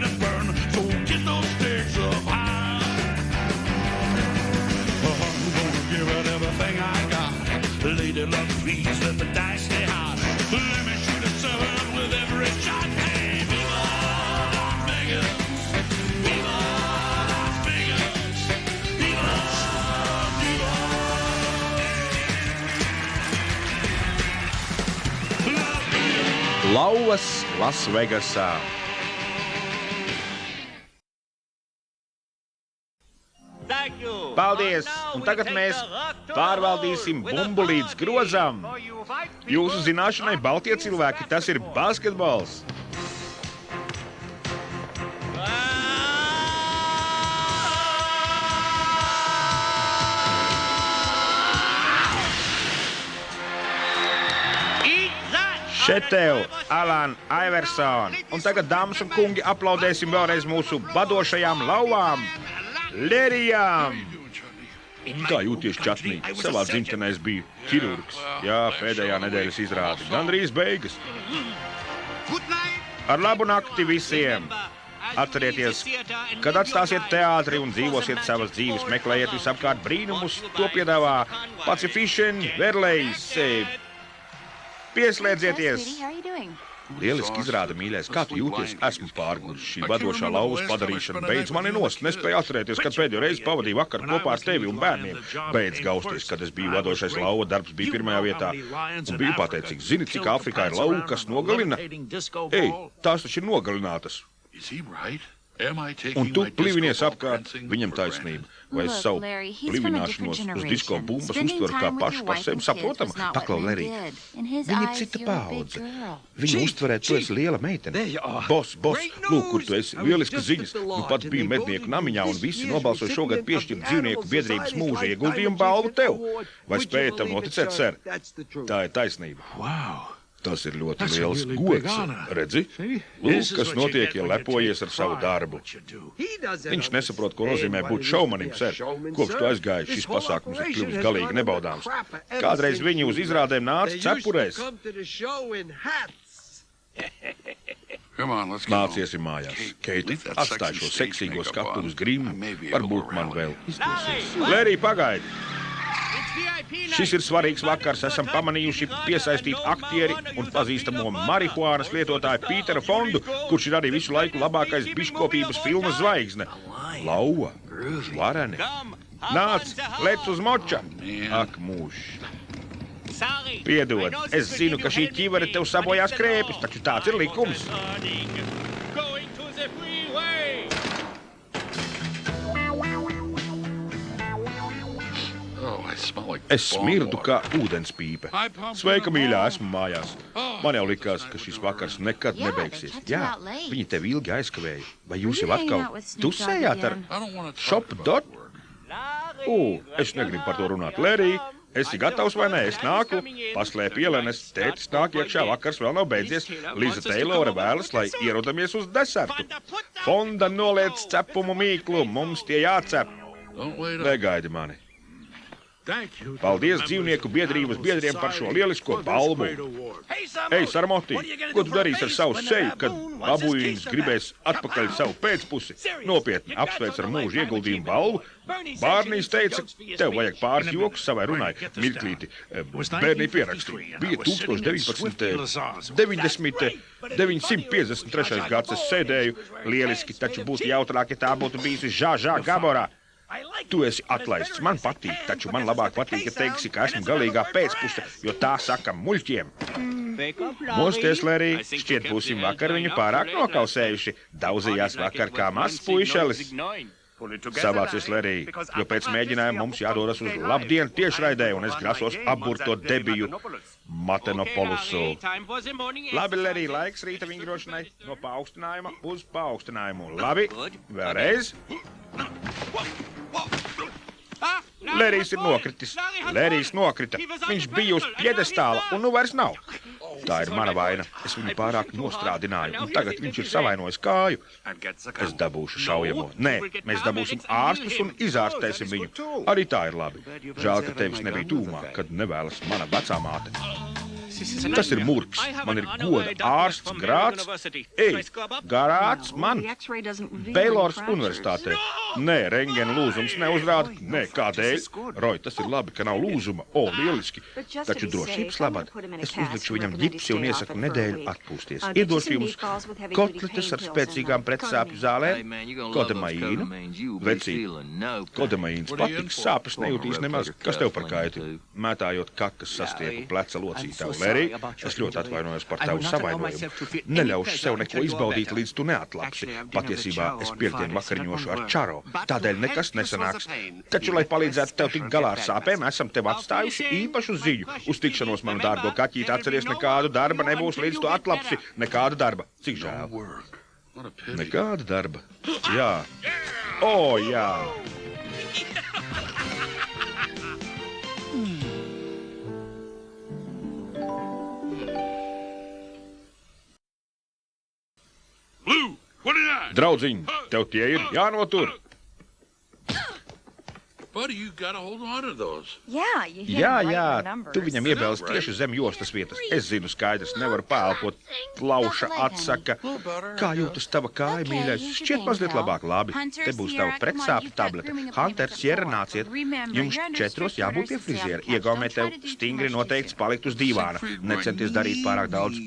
let it burn. So get those stakes up high. I'm gonna give it everything I got. Lady luck, please let the dice stay hot. Let me shoot a 7 with every shot. Hey, viva Las Vegas! Viva Las Vegas! Viva! Viva! Lauvas Lasvegasā. Paldies! Un tagad mēs pārvaldīsim bumbu līdz grozam. Jūsu zināšanai, baltie cilvēki, tas ir basketbols. Šeit tev, Alan Iverson. Un tagad, dāmas un kungi, aplaudēsim vēlreiz mūsu vadošajām lauvām. Lerijām! Kā jūties, Čatnī? Savā dzimtenē es biju ķirurgs. Jā, pēdējā nedēļas izrāde. Gandrīz beigas. Ar labu nakti visiem! Atcerieties, kad atstāsiet teātri un dzīvosiet savas dzīves, meklējiet visapkārt brīnumus, to piedāvā Pacification Verleys. Pieslēdzieties! Lieliski izrāda, mīļais, kā tu jūties? Esmu pārguris. Šī vadošā lauvas padarīšana beidz mani nost. Nespēju atcerēties, kad pēdējo reizi pavadīju vakaru kopā ar tevi un bērniem. Beidz gausties, kad es biju vadošais lauva, darbs bija pirmajā vietā. Un biju pateicīgs. Zini, cik Āfrikā ir lauva, kas nogalina? Ei, tās taču ir nogalinātas. Un tu plivinies apkārt, viņam taisnība. Vai es savu plivināšanos uz disko bumbas uztveru kā pašu par sevi saprotamu? Paklau, Lerī, viņa ir cita paudze. Viņa uztverē, tu esi liela meitene. Boss, lūk, kur tu esi. Lieliski ziņas. Nu pat biju mednieku namiņā un visi nobalsoja šogad piešķirt dzīvnieku biedrības mūža ieguldījumu balvu tev. Vai spēji tam noticēt, ser? Tā ir taisnība. Tas ir ļoti liels gods. Redzi? Lūk, kas notiek, ja lepojies ar savu darbu. Viņš nesaprot, ko nozīmē būt šaumanim, ser. Kopš tu aizgāji, šis pasākums ir kļuvis galīgi nebaudāms. Kādreiz viņi uz izrādēm nāca cepurēs. Nāciesim mājās. Keita, atstāj šo seksīgo skatu uz grimu. Varbūt man vēl izdosies. Lērī, pagaidi! Šis ir svarīgs vakars. Esam pamanījuši piesaistīt aktieri un pazīstamo marihuānas lietotāju Pīteru Fondu, kurš ir arī visu laiku labākais biškopības filmas zvaigzne. Lauva, vareni. Nāc, lec uz moča. Ak, mūž. Piedod, es zinu, ka šī ķivere tev sabojās krēpis, taču tāds ir likums. Es smirdu kā ūdenspīpe. Sveika, mīļā, esmu mājās. Man jau likās, ka šis vakars nekad nebeigsies. Jā, viņi tev ilgi aizkavēja. Vai jūs jau atkal tusējāt ar Shop Dot? Es negribu par to runāt. Lērī, esi gatavs vai nē? Es nāku, paslēp ielenes, tētis nāk iekšā, vakars vēl nav beidzies. Liza Teilore vēlas, lai ierodamies uz desertu. Fonda noliec cepumu mīklu, mums tie jācep. Negaidi mani. Paldies dzīvnieku biedrības biedriem par šo lielisko balvu. Ei, Sarmoti, ko tu darīsi ar savu seju, kad babuīns gribēs atpakaļ savu pēcpusi? Nopietni, apsveic ar mūžu ieguldījumu balvu. Bārnīs teica, tev vajag pāris jokus savai runai. Mirklīti, bērnī pierakstīja. Bija 1953. gads, es sēdēju lieliski, taču būtu jautrāk, ja tā būtu bijusi Žā Gaborā. Tu esi atlaists, man patīk, taču man labāk patīk, ja teiksi, ka esmu galīgā pēcpuse, jo tā saka muļķiem. Mosties, Lērī, šķiet būsim vakar viņu pārāk nokausējuši. Daudzījās vakar kā mazs puišelis. Savācies, Lērī, jo pēc mēģinājuma mums jādodas uz labdienu tiešraidē, un es grasos apburt to debiju Matenopolusu. Labi, Lērī, laiks rīta vingrošanai no paaugstinājuma uz paaugstinājumu. Labi, vēlreiz. Lērijs ir nokritis. Lērijs nokrita. Viņš bija uz pjedestāla un nu vairs nav. Tā ir mana vaina. Es viņu pārāk nostrādināju, un tagad viņš ir savainojis kāju. Es dabūšu šaujamo. Nē, mēs dabūsim ārstus un izārstēsim viņu. Arī tā ir labi. Žēl, ka tevis nebija tūmā, kad nevēlas mana vecā māte. Tas ir murgs. Man ir goda ārsts, grāts. Ei, grāts man. Beilors universitātē. Nē, rengena lūzums neuzrāda. Nē, kādēļ? Roj, tas ir labi, ka nav lūzuma. O, lieliski. Taču drošības labad. Es uzlikšu viņam ģipsi un iesaku nedēļu atpūsties. Iedošu jums kotletes ar spēcīgām pretsāpju zālēm, kodamaīnu. Vecīt, kodamaīns patiks, sāpes nejūtīs nemaz. Kas tev par kaiti? Mētājot kakas sastieku pleca locītavu. Lērī, es ļoti atvainojos par tavu savainojumu. Neļaušu sev neko izbaudīt, līdz tu neatlapsi. Patiesībā es piekdien vakariņošu ar čaro. Tādēļ nekas nesanāks. Taču, lai palīdzētu tev tikt galā ar sāpēm, esam tev atstājuši īpašu ziņu. Uz tikšanos, manu dārgo kaķīt, atceries, nekādu darba nebūs, līdz tu atlapsi. Nekāda darba. Cik žēl. Nekāda darba. Jā. O, jā. Blue, what did I? Draudziņ, tev tie ir jānotur. Buddy, you gotta hold on to those. Jā, tu viņam iebēlis tieši zem jostas vietas. Es zinu, skaidrs, nevaru pāelpot. Lauša atsaka. Kā jūtas tava kāja, mīļais? Šķiet mazliet labāk, labi. Te būs tava pretsāpju tablete. Hunter, Sierra, nāciet. Jums 4 jābūt pie friziera. Iegaumē tev stingri noteikts palikt uz dīvāna. Necenties darīt pārāk daudz.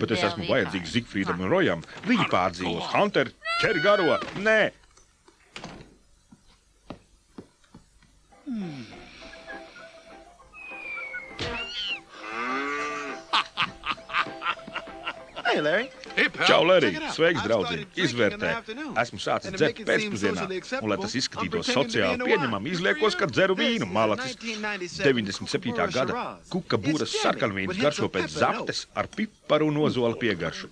Bet es esmu vajadzīgs Zigfrīdam un Rojam. Viņi pārdzīvos. Hunter, ķer garo. Nē. Hey, Larry. Čau, Larry! Sveiks, draudziņ! Izvērtē! Esmu sācis dzert pēcpusdienā, un, lai tas izskatītos sociāli pieņemami, izliekos, ka dzeru vīnu malacis. 97. gada kuka būras sarkanvīns garšo pēc zaptes ar piparu un ozola piegaršu.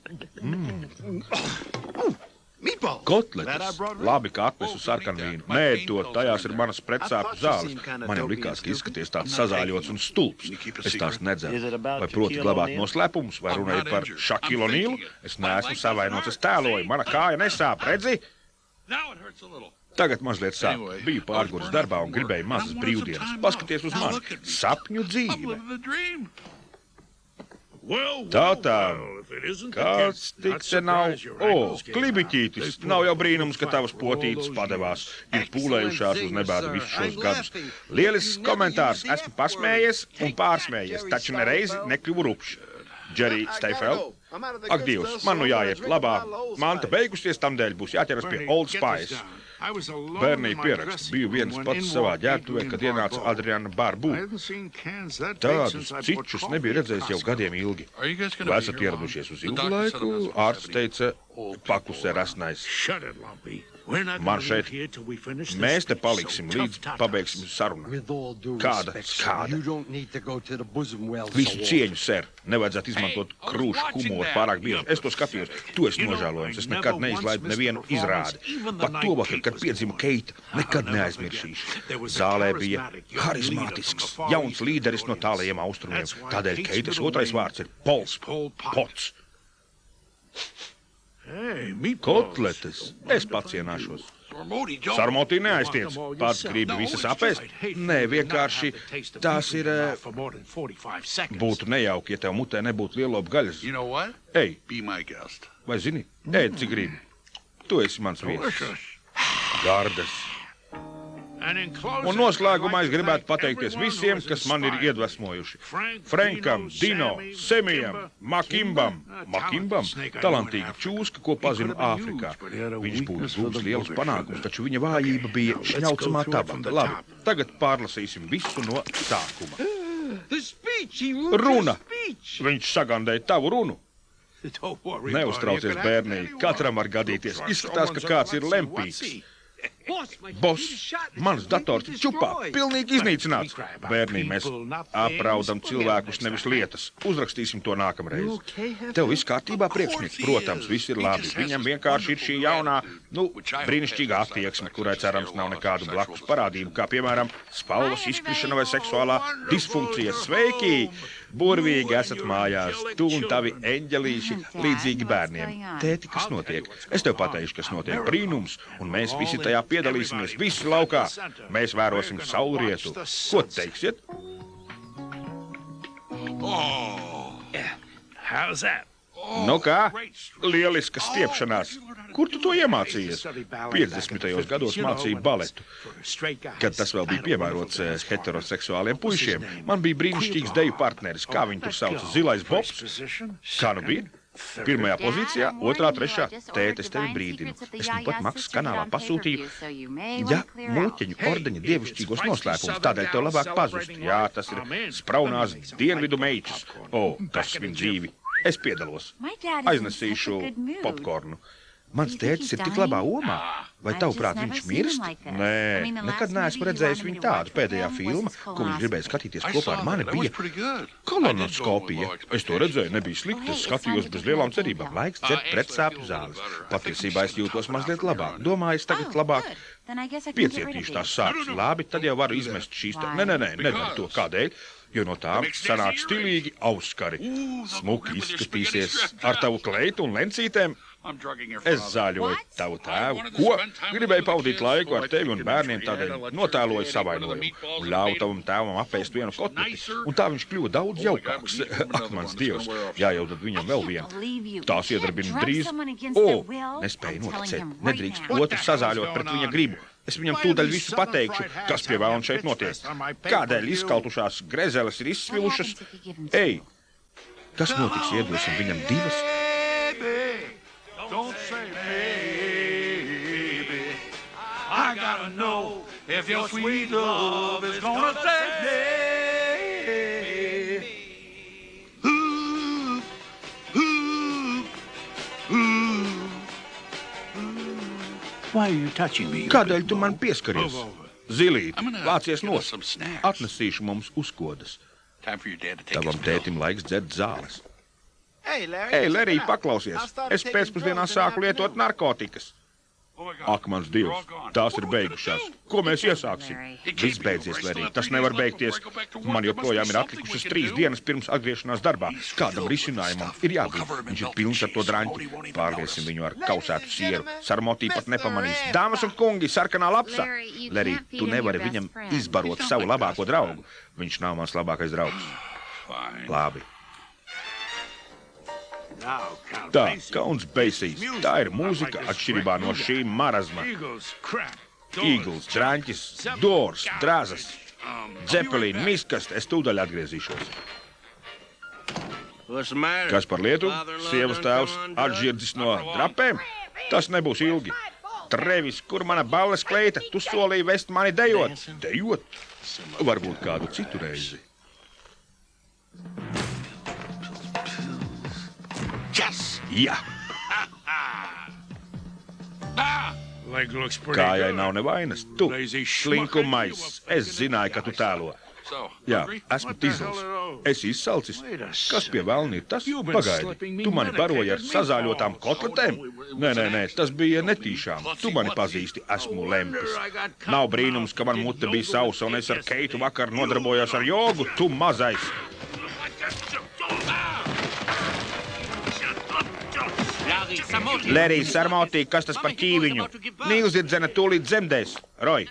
Kotletes! Labi, ka atnesu sarkanvīnu. Nē, to tajās ir manas pretsāpju zāles. Man jau likās, ka izskaties tāds sazāļots un stulbs. Es tās nedzeru. Vai proti glabāt noslēpumus, vai runāju par Šakilu Onílu? Es neesmu savainots, es tēloju. Mana kāja nesāp, redzi? Tagad mazliet sāp. Biju pārguris darbā un gribēju mazas brīvdienas. Paskaties uz mani. Sapņu dzīve. Tā, kāds tik te nav? O, klibiķītis, nav jau brīnums, ka tavas potītes padevās. Ir pūlējušās uz nebēdu visus šos gadus. Lielisks komentārs, esmu pasmējies un pārsmējies, taču nereizi nekļuvu rupšs. Džerī Steifel? Ak, Dievs, man nu jāiet labā. Manta beigusies, tamdēļ būs jāķeras pie Old Spice. Bērnīgi pierakst. Biju viens pats savā ģērbtuvē, kad ienāca Adriana Barbu. Tādus cičus nebija redzējis jau gadiem ilgi. Vai esat ieradušies uz ilgu laiku? Ārsts teica, paklusē rasnais. Man šeit, mēs te paliksim, līdz pabeigsim sarunu. Kāda? Visu cieņu, ser. Nevajadzētu izmantot krūšu humoru pārāk bieži. Es to skatījos. Tu esi nožēlojams. Es nekad neizlaidu nevienu izrādi. Pat to vakar, kad piedzima Keita, nekad neaizmirsīšu. Zālē bija harizmātisks, jauns līderis no tālajiem austrumiem. Tādēļ Keitas otrais vārds ir Pols Pots. Kotletes. Es pacienāšos. Sarmotī neaiztiec. Pats gribi visas apēst? Nē, vienkārši tās ir... Būtu nejauki, ja tev mutē nebūtu lielopu gaļas. Ej, vai zini? Ēd, cik gribi. Tu esi mans viesis. Gardas. Un noslēgumā es gribētu pateikties visiem, kas man ir iedvesmojuši. Frenkam, Dino, Semijam, Makimbam, talantīga čūska, ko pazinu Āfrikā. Viņš būtu gūs lielus panākumus, taču viņa vājība bija šņaucamā tabaka. Labi, tagad pārlasīsim visu no sākuma. Runa! Viņš sagandēja tavu runu. Neuztraucies, bērnīgi, katram var gadīties. Izskatās, ka kāds ir lempīgs. Boss, mans dators ir čupā, pilnīgi iznīcināts. Bērnī, mēs apraudam cilvēkus, nevis lietas. Uzrakstīsim to nākamreiz. Tev viss kārtībā, priekšnieks? Protams, viss ir labi. Viņam vienkārši ir šī jaunā, brīnišķīgā attieksme, kurai cerams nav nekādu blakus parādību, kā piemēram spalvas izkrišana vai seksuālā disfunkcija. Sveiki! Burvīgi esat mājās, tu un tavi eņģelīši līdzīgi bērniem. Tēti, kas notiek? Es tev pateikšu, kas notiek. Brīnums, un mēs visi tajā piedalīsimies, visi laukā. Mēs vērosim saulrietu. Ko teiksiet? Nu kā? Lieliska stiepšanās. Kur tu to iemācījies? 50. gados mācīju baletu, kad tas vēl bija piemērots heteroseksuāliem puišiem. Man bija brīnišķīgs deju partneris, kā viņu tur sauc, Zilais Bobs. Kā nu bija? Pirmajā pozīcijā, otrā, trešā. Tēt, es tevi brīdinu. Es nu pat Maksas kanālā pasūtīju, ja mūķeņu ordeņa dievišķīgos noslēpumus, tādēļ tev labāk pazust. Jā, tas ir spraunās dienvidu meitas. Kas viņu dzīvi. Es piedalos. Aiznesīšu popkornu. Mans tētis ir tik labā omā. Vai tavuprāt viņš mirst? Nē, nekad neesmu redzējis viņu tādu. Pēdējā filma, ko viņš gribēja skatīties kopā ar mani, bija kolonoskopija. Es to redzēju, nebija slikti. Es skatījos bez lielām cerībām. Laiks dzert pretsāpju zāles. Patiesībā es jūtos mazliet labāk. Domāju, es tagad labāk piecietīšu tās sāpes. Labi, tad jau varu izmest šīs. Nē, nedara to. Kādēļ? Jo no tām sanāk stilīgi auskari. Smuki izskatīsies ar tavu kleitu un lencītēm. Es zāļoju tavu tēvu. Ko? Gribēju pavadīt laiku ar tevi un bērniem, tādēļ notēloju savainojumu un ļauju tavam tēvam apēst vienu kotleti. Un tā viņš kļuva daudz jaukāks. Ak, mans Dievs, jāiedod viņam vēl vienu. Tās iedarbina drīz. Nespēju noticēt. Nedrīkst otru sazāļot pret viņa gribu. Es viņam tūdaļ visu pateikšu, kas pie vēlna šeit notiek. Kādēļ izkaltušās grezeles ir izsvilušas? Ej, kas notiks, iedosim viņam divas? Don't say maybe. I gotta know if your sweet love is gonna say maybe. Ooh, ooh, ooh. Why are you touching me? Kādēļ tu man pieskaries? Zilīt, vācies nos. Atnesīšu mums uzkodas. Tavam tētim laiks dzert zāles. Ei, Lerī, paklausies. Es pēcpusdienā sāku lietot narkotikas. Ak, mans Dievs, tās ir beigušās. Ko mēs iesāksim? Viss beidzies, Lerī. Tas nevar beigties. Man joprojām ir atlikušas 3 dienas pirms atgriešanās darbā. Kādam risinājumam ir jābūt. Viņš ir pilns ar to draņķi. Pārliesim viņu ar kausētu sieru. Sarmotī pat nepamanīs. Dāmas un kungi, sarkanā lapsa. Lerī, tu nevari viņam izbarot savu labāko draugu. Viņš nav mans labākais draugs. Labi. Tā, kauns beisīs. Tā ir mūzika atšķirībā no šī marazma. Eagles, draņķis, Doors, Drāzas, Zeppelin, miskast. Es tūdaļ atgriezīšos. Kas par lietu? Sievas tēvs atžirdzis no drapēm? Tas nebūs ilgi. Trevis, kur mana balles kleita? Tu solīji vest mani dejot. Dejot? Varbūt kādu citu reizi. Jā. Kājai nav nevainas. Tu, slinkumais. Es zināju, ka tu tēlo. Jā, esmu tizls. Es izsalcis. Kas pie vēlna ir tas? Pagaidi. Tu mani baroji ar sazāļotām kotletēm? Nē, tas bija netīšām. Tu mani pazīsti. Esmu lempis. Nav brīnums, ka man mute bija sausa un es ar Keitu vakar nodarbojos ar jogu. Tu mazais. Lerī, Sarmotī, kas tas par ķīviņu? Nīlzirdzene tūlīt dzemdēs. Roj.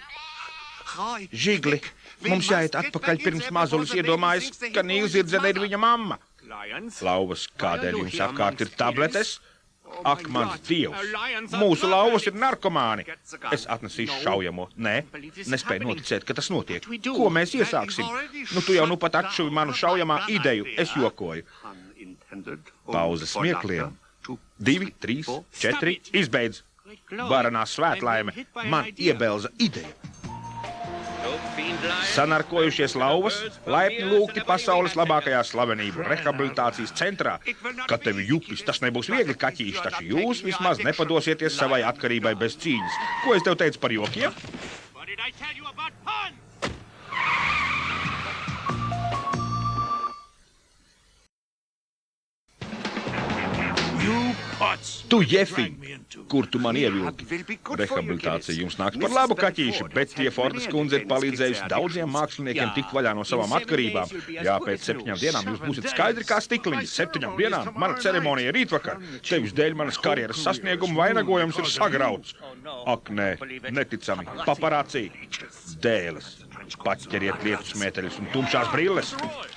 Žigli, mums jāiet atpakaļ pirms mazulis iedomājas, ka Nīlzirdzene ir viņa mamma. Lauvas, kādēļ jums apkārt ir tabletes? Ak, mans Dievs, mūsu lauvas ir narkomāni. Es atnesīšu šaujamo. Nē, nespēju noticēt, ka tas notiek. Ko mēs iesāksim? Nu, tu jau nu pat atšuvi manu šaujamā ideju. Es jokoju. Pauze smiekliem. 2, 3, 4, izbeidz. Varanā svētlaime. Man iebelza ideja. Sanarkojušies lauvas, laipni lūgti pasaules labākajā slavenību rehabilitācijas centrā. Kad tevi jupis, tas nebūs viegli kaķīši, taču jūs vismaz nepadosieties savai atkarībai bez cīņas. Ko es tev teicu par jokiem? Tu, Jefiņ, kur tu man ievilki? Rehabilitācija jums nāks par labu, kaķīši, bet tie Fordas kundze ir palīdzējusi daudziem māksliniekiem tikt vaļā no savām atkarībām. Jā, pēc 7 dienām jūs būsiet skaidri kā stikliņi. 7 dienām mana ceremonija rītvakar. Tevis dēļ manas karjeras sasnieguma vainagojums ir sagrauts. Ak, nē, neticami. Paparācī. Dēles. Paķeriet lietus smēteļus un tumšās brilles.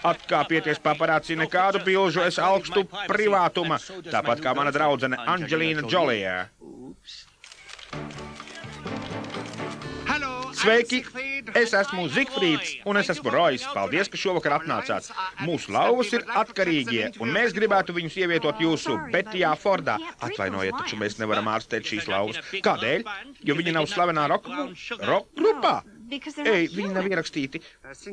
Atkāpieties paparācī, nekādu bilžu, es augstu privātuma, tāpat kā mana draudzene Anģelīna Džolijā. Sveiki! Es esmu Zigfrīds, un es esmu Rojs. Paldies, ka šovakar atnācāt. Mūsu lauvas ir atkarīgie, un mēs gribētu viņus ievietot jūsu Betijā Fordā. Atvainojiet, taču mēs nevaram ārstēt šīs lauvas. Kādēļ? Jo viņi nav slavenā roka grupā. Ei, viņi nav ierakstīti.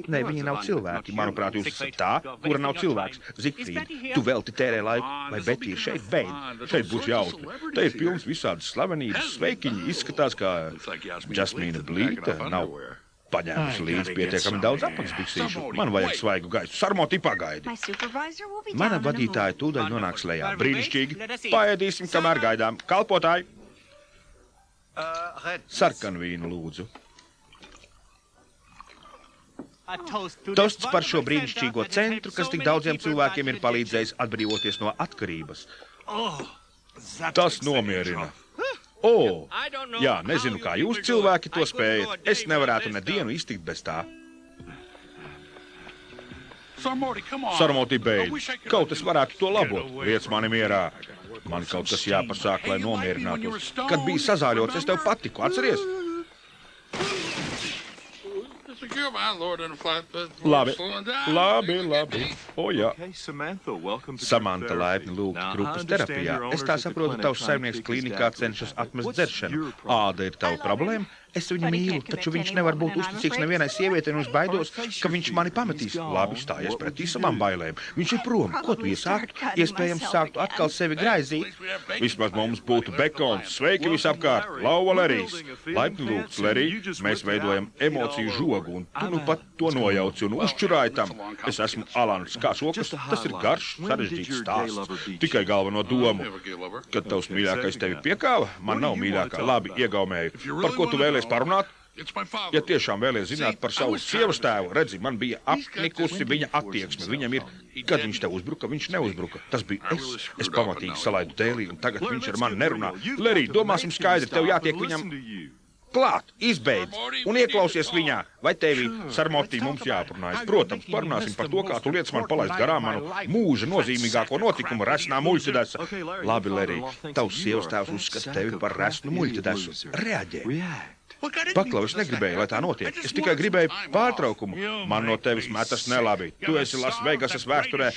Nē, viņi nav cilvēki. Manuprāt, jūs esat tā, kura nav cilvēks. Zigfrīd, tu velti tērē laiku, vai Betija ir šeit? Beidz. Šeit būs jautri. Te ir pilns visādas slavenības. Sveikiņi, izskatās kā Jasmīna Blīta. Nav paņēmusi līdz pietiekami daudz apakšbiksīšu. Man vajag svaigu gaisu. Sarmoti pagaidi. Mana vadītāja tūdaļ nonāks lejā. Brīnišķīgi. Paēdīsim, kamēr gaidām. Kalpotāji. Sarkanvīnu lūdzu. Tosts par šo brīnišķīgo centru, kas tik daudziem cilvēkiem ir palīdzējis atbrīvoties no atkarības. Tas nomierina. Jā, nezinu, kā jūs cilvēki to spējat. Es nevarētu nedienu iztikt bez tā. Sarmoti, beidz. Kaut es varētu to labot. Liec mani mierā. Man kaut kas jāpasāk, lai nomierinātos. Kad bija sazāļots, es tev patiku, atceries? Labi. O, jā. Samanta laipni lūgta grupas terapijā. Es tā saprotu, tavs saimnieks klīnikā cenšas atmest dzeršanu. Āda ir tava problēma? Es viņu mīlu, taču viņš nevar būt uzticīgs nevienai sievietei, un es baidos, ka viņš mani pametīs. Labi, stājies pretī savām bailēm. Viņš ir prom. Ko tu iesāktu? Iespējams, sāktu atkal sevi graizīt. Vismaz mums būtu bekons. Sveiki visapkārt. Lauva Lerijs. Laipni lūgts, Lerij. Mēs veidojam emociju žogu, un tu nu pat to nojauci un uzčurāji tam. Es esmu Alans kā sokas. Tas ir garš, sarežģīts stāsts. Tikai galveno domu. Kad tavs mīļākais tevi piekāva, man nav mīļākā. Labi, iegaumēju. Par ko tu vēlies parunāt? Ja tiešām vēlies zināt par savu sievas tēvu, redzi, man bija apnikusi viņa attieksme. Viņam ir, kad viņš te uzbruka, viņš neuzbruka. Tas bija es. Es pamatīgi salaidu dēlī, un tagad viņš ar mani nerunā. Lerij, domāsim skaidri, tev jātiek viņam klāt, izbeidz, un ieklausies viņā. Vai tevī, Sarmotī, mums jāparunājas? Protams, parunāsim par to, kā tu lietas man palaist garām manu mūža nozīmīgāko notikumu resnā muļķedesa. Labi, Lerij, tavs sievas tēvs uzskata tevi par resnu muļķedesu. Reaģē. Paklau, es negribēju, lai tā notiek. Es tikai gribēju pārtraukumu. Man no tevis metas nelabi. Tu esi Las Vegasas vēsturē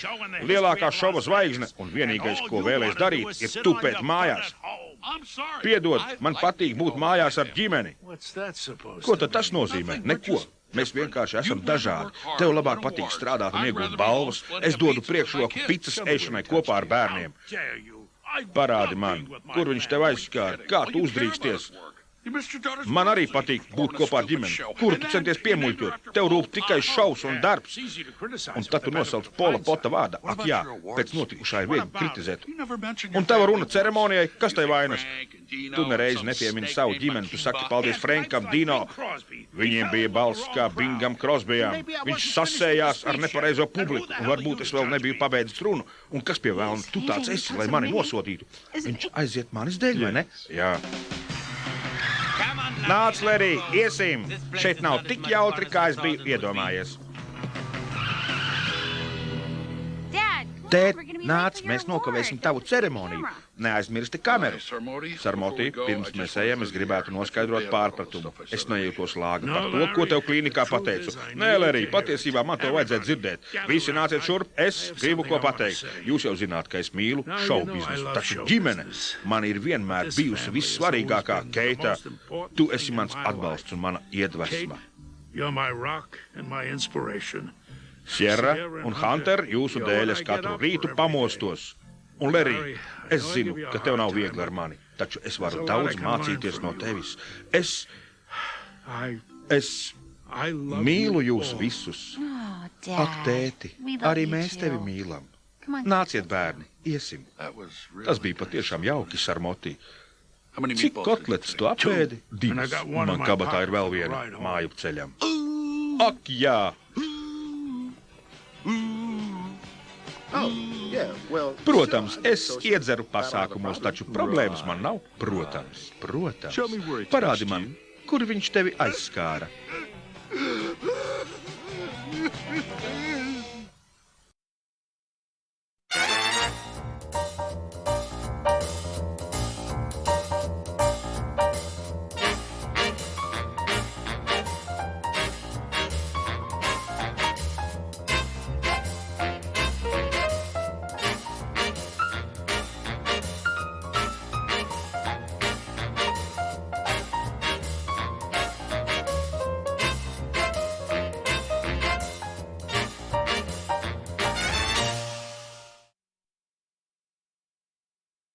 lielākā šova zvaigzne, un vienīgais, ko vēlies darīt, ir tupēt mājās. Piedod, man patīk būt mājās ar ģimeni. Ko tad tas nozīmē? Neko. Mēs vienkārši esam dažādi. Tev labāk patīk strādāt un iegūt balvas. Es dodu priekšroku picas ēšanai kopā ar bērniem. Parādi man, kur viņš tev aizskāra, kā tu uzdrīksties. Man arī patīk būt kopā ar ģimeni. Kuru tu centies piemuļķot? Tev rūp tikai šaus un darbs. Un tad tu nosauc Pola Pota vārdā. Ak jā, pēc notikušā ir viegli kritizēt. Un tava runa ceremonijai, kas tai vainas? Tu nereiz nepiemini savu ģimeni. Tu saki paldies Frankam, Dino. Viņiem bija balss kā Bingam Crosbyjam. Viņš sasējās ar nepareizo publiku. Un varbūt es vēl nebiju pabeidzis runu. Un kas pie vēlna? Tu tāds esi, lai mani nosodītu. Viņš aiziet manis dēļ, vai ne? Jā. Nāc, Lerij, iesim! Šeit nav tik jautri, kā es biju iedomājies. Tēt, nāc, mēs nokavēsim tavu ceremoniju. Neaizmirsti kameru. Sarmoti, pirms mēs ejam, es gribētu noskaidrot pārpratumu. Es nejūtos lāga par to, ko tev klīnikā pateicu. Nē, Lerij, patiesībā man to vajadzētu dzirdēt. Visi nāciet šurp, es gribu ko pateikt. Jūs jau zināt, ka es mīlu šoubiznesu, taču ģimene man ir vienmēr bijusi vissvarīgākā. Keita, tu esi mans atbalsts un mana iedvesma. Sierra un Hunter, jūsu dēļ es katru rītu pamostos. Un, Lerij, es zinu, ka tev nav viegli ar mani, taču es varu daudz mācīties no tevis. Es mīlu jūs visus. Ak, tēti, arī mēs tevi mīlam. Nāciet, bērni, iesim. Tas bija patiešām jauki, Sarmoti. Cik kotletes tu apēdi? 2. Man kabatā ir vēl viena māju ceļam. Ak, jā! Protams, es iedzeru pasākumos, taču problēmas man nav. Protams. Parādi man, kur viņš tevi aizskāra.